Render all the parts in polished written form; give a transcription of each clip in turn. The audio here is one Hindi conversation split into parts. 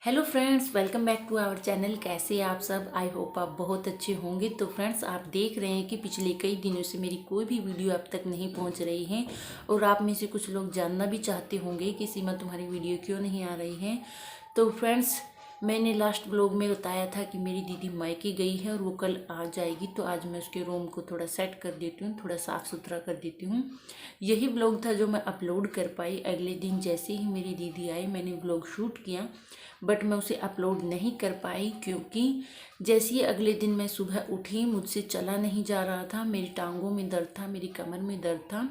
Hello friends, welcome back to our channel. कैसे हैं आप सब? आई होप आप बहुत अच्छे होंगे। तो फ्रेंड्स, आप देख रहे हैं कि पिछले कई दिनों से मेरी कोई भी वीडियो अब तक नहीं पहुंच रही है और आप में से कुछ लोग जानना भी चाहते होंगे कि सीमा तुम्हारी वीडियो क्यों नहीं आ रही है। तो फ्रेंड्स, मैंने लास्ट ब्लॉग में बताया था कि मेरी दीदी मायके गई है और वो कल आ जाएगी। तो आज मैं उसके रूम को थोड़ा सेट कर देती हूँ, थोड़ा साफ़ सुथरा कर देती हूँ। यही ब्लॉग था जो मैं अपलोड कर पाई। अगले दिन जैसे ही मेरी दीदी आई मैंने ब्लॉग शूट किया, बट मैं उसे अपलोड नहीं कर पाई क्योंकि जैसे ही अगले दिन मैं सुबह उठी मुझसे चला नहीं जा रहा था। मेरी टांगों में दर्द था, मेरी कमर में दर्द था।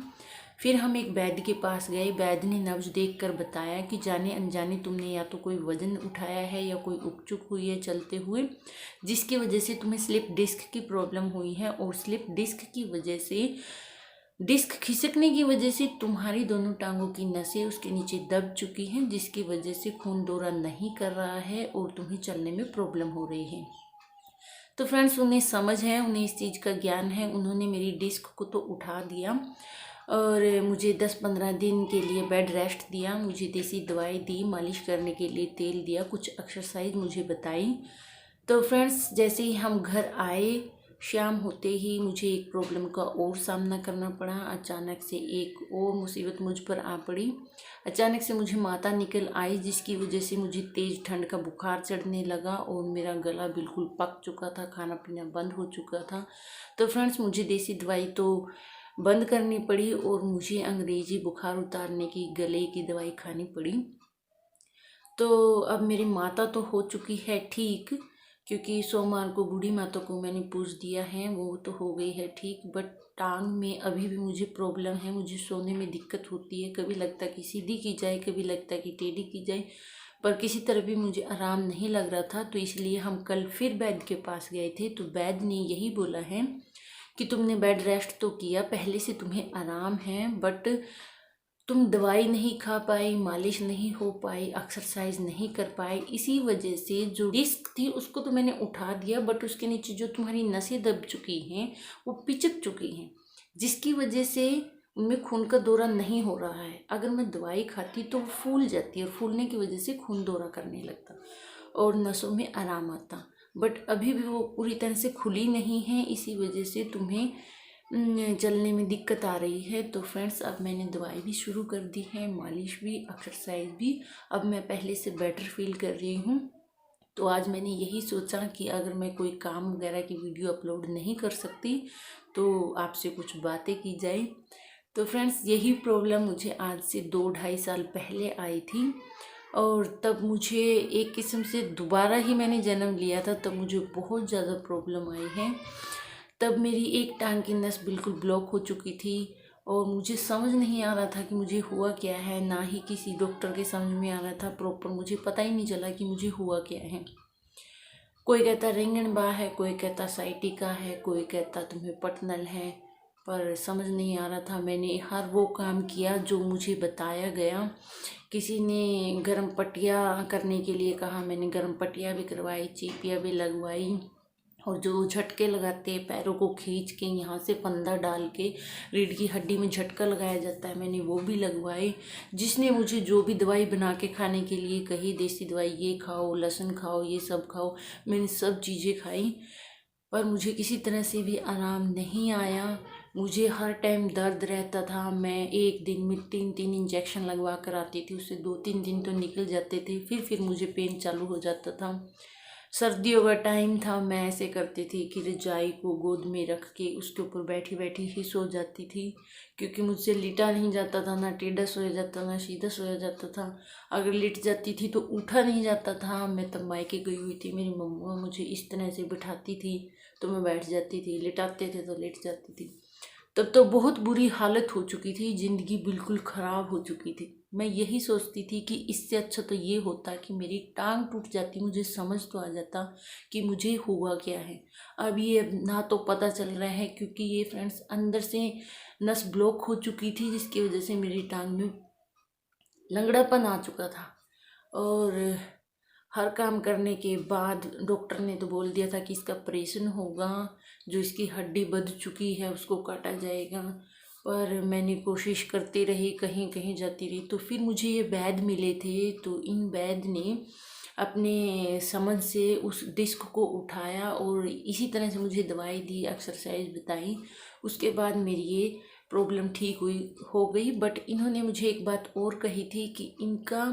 फिर हम एक वैद्य के पास गए। वैद्य ने नब्ज देखकर बताया कि जाने अनजाने तुमने या तो कोई वजन उठाया है या कोई उकचुक हुई है चलते हुए, जिसकी वजह से तुम्हें स्लिप डिस्क की प्रॉब्लम हुई है। और स्लिप डिस्क की वजह से, डिस्क खिसकने की वजह से तुम्हारी दोनों टांगों की नसें उसके नीचे दब चुकी हैं, जिसकी वजह से खून दौरा नहीं कर रहा है और तुम्हें चलने में प्रॉब्लम हो रही है। तो फ्रेंड्स, उन्हें समझ है, उन्हें इस चीज़ का ज्ञान है। उन्होंने मेरी डिस्क को तो उठा दिया और मुझे 10-15 दिन के लिए बेड रेस्ट दिया। मुझे देसी दवाई दी, मालिश करने के लिए तेल दिया, कुछ एक्सरसाइज मुझे बताई। तो फ्रेंड्स, जैसे ही हम घर आए, शाम होते ही मुझे एक प्रॉब्लम का और सामना करना पड़ा। अचानक से एक और मुसीबत मुझ पर आ पड़ी। अचानक से मुझे माता निकल आई, जिसकी वजह से मुझे तेज़ ठंड का बुखार चढ़ने लगा और मेरा गला बिल्कुल पक चुका था, खाना पीना बंद हो चुका था। तो फ्रेंड्स, मुझे देसी दवाई तो बंद करनी पड़ी और मुझे अंग्रेजी बुखार उतारने की गले की दवाई खानी पड़ी। तो अब मेरी माता तो हो चुकी है ठीक, क्योंकि सोमवार को बूढ़ी माता को मैंने पूछ दिया है, वो तो हो गई है ठीक। बट टांग में अभी भी मुझे प्रॉब्लम है, मुझे सोने में दिक्कत होती है। कभी लगता कि सीधी की जाए, कभी लगता कि टेढ़ी की जाए, पर किसी तरह भी मुझे आराम नहीं लग रहा था। तो इसलिए हम कल फिर वैद्य के पास गए थे। तो वैद्य ने यही बोला है कि तुमने बेड रेस्ट तो किया, पहले से तुम्हें आराम है, बट तुम दवाई नहीं खा पाई, मालिश नहीं हो पाई, एक्सरसाइज नहीं कर पाई। इसी वजह से जो डिस्क थी उसको तो मैंने उठा दिया, बट उसके नीचे जो तुम्हारी नसें दब चुकी हैं वो पिचक चुकी हैं, जिसकी वजह से उनमें खून का दौरा नहीं हो रहा है। अगर मैं दवाई खाती तो वो फूल जाती और फूलने की वजह से खून दौरा करने लगता और नसों में आराम आता। बट अभी भी वो पूरी तरह से खुली नहीं है, इसी वजह से तुम्हें चलने में दिक्कत आ रही है। तो फ्रेंड्स, अब मैंने दवाई भी शुरू कर दी है, मालिश भी, एक्सरसाइज भी। अब मैं पहले से बेटर फील कर रही हूँ। तो आज मैंने यही सोचा कि अगर मैं कोई काम वगैरह की वीडियो अपलोड नहीं कर सकती तो आपसे कुछ बातें की जाए। तो फ्रेंड्स, यही प्रॉब्लम मुझे आज से 2-2.5 साल पहले आई थी और तब मुझे एक किस्म से दोबारा ही मैंने जन्म लिया था। तब मुझे बहुत ज़्यादा प्रॉब्लम आई है। तब मेरी एक टांग की नस बिल्कुल ब्लॉक हो चुकी थी और मुझे समझ नहीं आ रहा था कि मुझे हुआ क्या है, ना ही किसी डॉक्टर के समझ में आ रहा था प्रॉपर। मुझे पता ही नहीं चला कि मुझे हुआ क्या है। कोई कहता रेंगनबा है, कोई कहता साइटिका है, कोई कहता तुम्हें पटनल है, पर समझ नहीं आ रहा था। मैंने हर वो काम किया जो मुझे बताया गया। किसी ने गर्म पट्टियाँ करने के लिए कहा, मैंने गर्म पट्टियाँ भी करवाई, चीपियाँ भी लगवाई, और जो झटके लगाते हैं पैरों को खींच के यहाँ से फंदा डाल के रीढ़ की हड्डी में झटका लगाया जाता है, मैंने वो भी लगवाए। जिसने मुझे जो भी दवाई बना के खाने के लिए कही, देसी दवाई ये खाओ, लहसुन खाओ, ये सब खाओ, मैंने सब चीज़ें खाई, पर मुझे किसी तरह से भी आराम नहीं आया। मुझे हर टाइम दर्द रहता था। मैं एक दिन में 3-3 इंजेक्शन लगवा कर आती थी, उससे 2-3 दिन तो निकल जाते थे, फिर मुझे पेन चालू हो जाता था। सर्दियों का टाइम था, मैं ऐसे करती थी कि रजाई को गोद में रख के उसके ऊपर बैठी बैठी ही सो जाती थी, क्योंकि मुझसे लेटा नहीं जाता था, ना टेढ़ा सोया जाता ना सीधा सोया जाता था। अगर लेट जाती थी तो उठा नहीं जाता था। मैं तब मायके गई हुई थी, मेरी मम्मा मुझे इस तरह से बिठाती थी तो मैं बैठ जाती थी, लेटाते थे तो लेट जाती थी। तब तो बहुत बुरी हालत हो चुकी थी, ज़िंदगी बिल्कुल ख़राब हो चुकी थी। मैं यही सोचती थी कि इससे अच्छा तो ये होता कि मेरी टांग टूट जाती, मुझे समझ तो आ जाता कि मुझे हुआ क्या है। अब ये ना तो पता चल रहा है, क्योंकि ये फ्रेंड्स अंदर से नस ब्लॉक हो चुकी थी, जिसकी वजह से मेरी टांग में लंगड़ापन आ चुका था। और हर काम करने के बाद डॉक्टर ने तो बोल दिया था कि इसका ऑपरेशन होगा, जो इसकी हड्डी बध चुकी है उसको काटा जाएगा। पर मैंने कोशिश करती रही, कहीं कहीं जाती रही। तो फिर मुझे ये वैद्य मिले थे। तो इन वैद्य ने अपने समझ से उस डिस्क को उठाया और इसी तरह से मुझे दवाई दी, एक्सरसाइज बताई। उसके बाद मेरी ये प्रॉब्लम ठीक हो गई। बट इन्होंने मुझे एक बात और कही थी कि इनका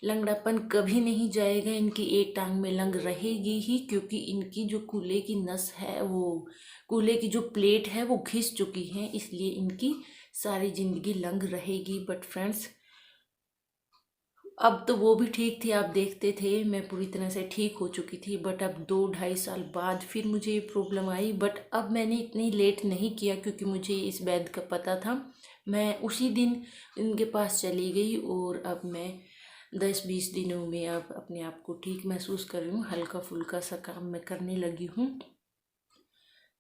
लंगड़ापन कभी नहीं जाएगा, इनकी एक टांग में लंग रहेगी ही, क्योंकि इनकी जो कूल्हे की नस है, वो कूल्हे की जो प्लेट है वो घिस चुकी है, इसलिए इनकी सारी ज़िंदगी लंग रहेगी। बट फ्रेंड्स, अब तो वो भी ठीक थी, आप देखते थे मैं पूरी तरह से ठीक हो चुकी थी। बट अब 2-2.5 साल बाद फिर मुझे ये प्रॉब्लम आई। बट अब मैंने इतनी लेट नहीं किया, क्योंकि मुझे इस वैद्य का पता था। मैं उसी दिन इनके पास चली गई और अब मैं 10-20 दिनों में अब अपने आप को ठीक महसूस कर रही हूँ, हल्का फुल्का सा काम मैं करने लगी हूँ।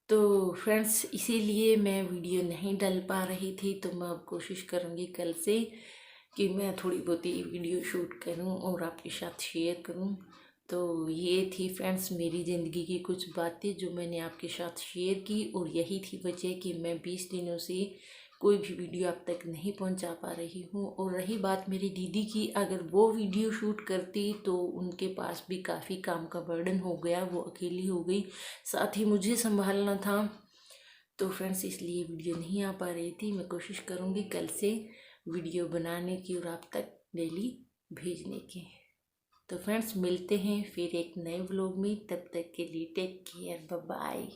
तो फ्रेंड्स, इसीलिए मैं वीडियो नहीं डाल पा रही थी। तो मैं अब कोशिश करूँगी कल से कि मैं थोड़ी बहुत ही वीडियो शूट करूं और आपके साथ शेयर करूं। तो ये थी फ्रेंड्स मेरी ज़िंदगी की कुछ बातें जो मैंने आपके साथ शेयर की, और यही थी वजह कि मैं 20 दिनों से कोई भी वीडियो आप तक नहीं पहुंचा पा रही हूं। और रही बात मेरी दीदी की, अगर वो वीडियो शूट करती तो उनके पास भी काफ़ी काम का बर्डन हो गया, वो अकेली हो गई, साथ ही मुझे संभालना था। तो फ्रेंड्स, इसलिए वीडियो नहीं आ पा रही थी। मैं कोशिश करूँगी कल से वीडियो बनाने की और आप तक डेली भेजने की। तो फ्रेंड्स, मिलते हैं फिर एक नए व्लॉग में, तब तक के लिए टेक केयर, बाय बाय।